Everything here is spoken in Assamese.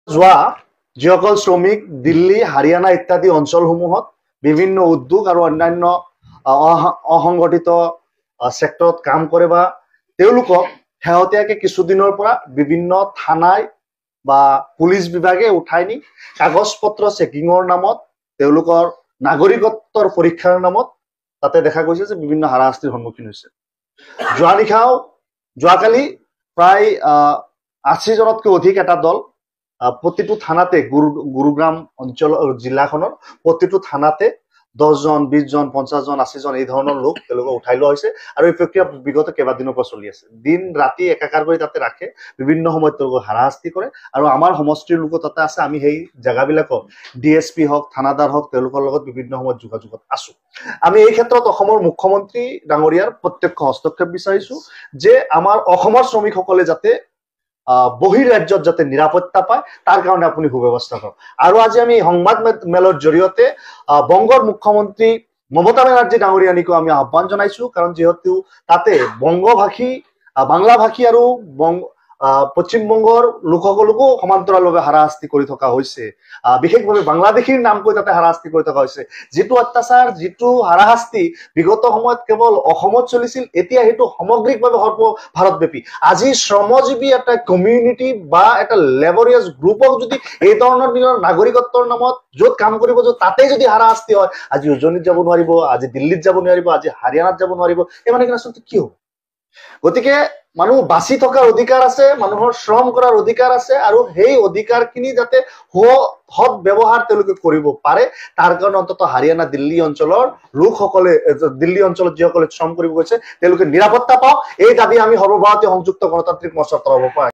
যোৱা যিসকল শ্ৰমিক দিল্লী হাৰিয়ানা ইত্যাদি অঞ্চলসমূহত বিভিন্ন উদ্যোগ আৰু অন্যান্য অসংগঠিত সেক্টৰত কাম কৰে বা তেওঁলোকক শেহতীয়াকে কিছুদিনৰ পৰা বিভিন্ন থানায় বা পুলিচ বিভাগে উঠাই নি কাগজ পত্ৰ চেকিঙৰ নামত তেওঁলোকৰ নাগৰিকত্বৰ পৰীক্ষাৰ নামত তাতে দেখা গৈছে যে বিভিন্ন হাৰাশাস্তিৰ সন্মুখীন হৈছে। যোৱাকালি প্ৰায় ৮০ জনতকৈ অধিক এটা দল প্ৰতিটো থানাতে গুৰুগ্ৰাম অঞ্চল জিলাখনৰ প্ৰতিটো থানাতে 10 জন 20 জন 50 জন 80 জন এই ধৰণৰ লোক তেওঁলোকক উঠাই লোৱা হৈছে আৰু এই প্ৰক্ৰিয়া বিগত কেইবাদিনৰ পৰা চলি আছে। দিন ৰাতি একাকাৰ কৰি তাতে ৰাখে, বিভিন্ন সময়ত তেওঁলোকক হাৰাশাস্তি কৰে আৰু আমাৰ সমষ্টিৰ লোক তাতে আছে। আমি সেই জেগাবিলাকত ডিএছপি হওক থানাদাৰ হওক তেওঁলোকৰ লগত বিভিন্ন সময়ত যোগাযোগত আছো। আমি এই ক্ষেত্ৰত অসমৰ মুখ্যমন্ত্ৰী ডাঙৰীয়াৰ প্ৰত্যক্ষ হস্তক্ষেপ বিচাৰিছো যে আমাৰ অসমৰ শ্ৰমিকসকলে যাতে বহিৰাজ্যত যাতে নিৰাপত্তা পায় তাৰ কাৰণে আপুনি সুব্যৱস্থা কৰক। আৰু আজি আমি সংবাদ মেলৰ জৰিয়তে বংগৰ মুখ্যমন্ত্ৰী মমতা বেনাৰ্জী ডাঙৰীয়ানীকো আমি আহ্বান জনাইছো, কাৰণ যিহেতু তাতে বংগভাষী বাংলাভাষী আৰু পশ্চিমবংগৰ লোকসকলকো সমান্তৰালভাৱে হাৰাশাস্তি কৰি থকা হৈছে, বিশেষভাৱে বাংলাদেশীৰ নাম কৈ তাতে হাৰাশাস্তি কৰি থকা হৈছে। যিটো অত্যাচাৰ যিটো হাৰাশাস্তি বিগত সময়ত কেৱল অসমত চলিছিল, এতিয়া সেইটো সামগ্ৰিকভাৱে সৰ্বভাৰতব্যাপী। আজি শ্ৰমজীৱী এটা কমিউনিটি বা এটা লেবৰিয়াছ গ্ৰুপক যদি এই ধৰণৰ নাগৰিকত্বৰ নামত য'ত কাম কৰিব য'ত তাতেই যদি হাৰাশাস্তি হয়, আজি উজনিত যাব নোৱাৰিব, আজি দিল্লীত যাব নোৱাৰিব, আজি হাৰিয়ানাত যাব নোৱাৰিব, এই মানে আচলতে কি হ'ব? গতিকে মানুহ বাচি থকাৰ অধিকাৰ আছে, মানুহৰ শ্ৰম কৰাৰ অধিকাৰ আছে আৰু সেই অধিকাৰখিনি যাতে সৎ ব্যৱহাৰ তেওঁলোকে কৰিব পাৰে তাৰ কাৰণে অন্তত হাৰিয়ানা দিল্লী অঞ্চলৰ লোকসকলে দিল্লী অঞ্চলত যিসকলে শ্ৰম কৰিব গৈছে তেওঁলোকে নিৰাপত্তা পাওক, এই দাবী আমি সৰ্বভাৰতীয় সংযুক্ত গণতান্ত্ৰিক মৰ্চাৰ তৰফৰ পৰা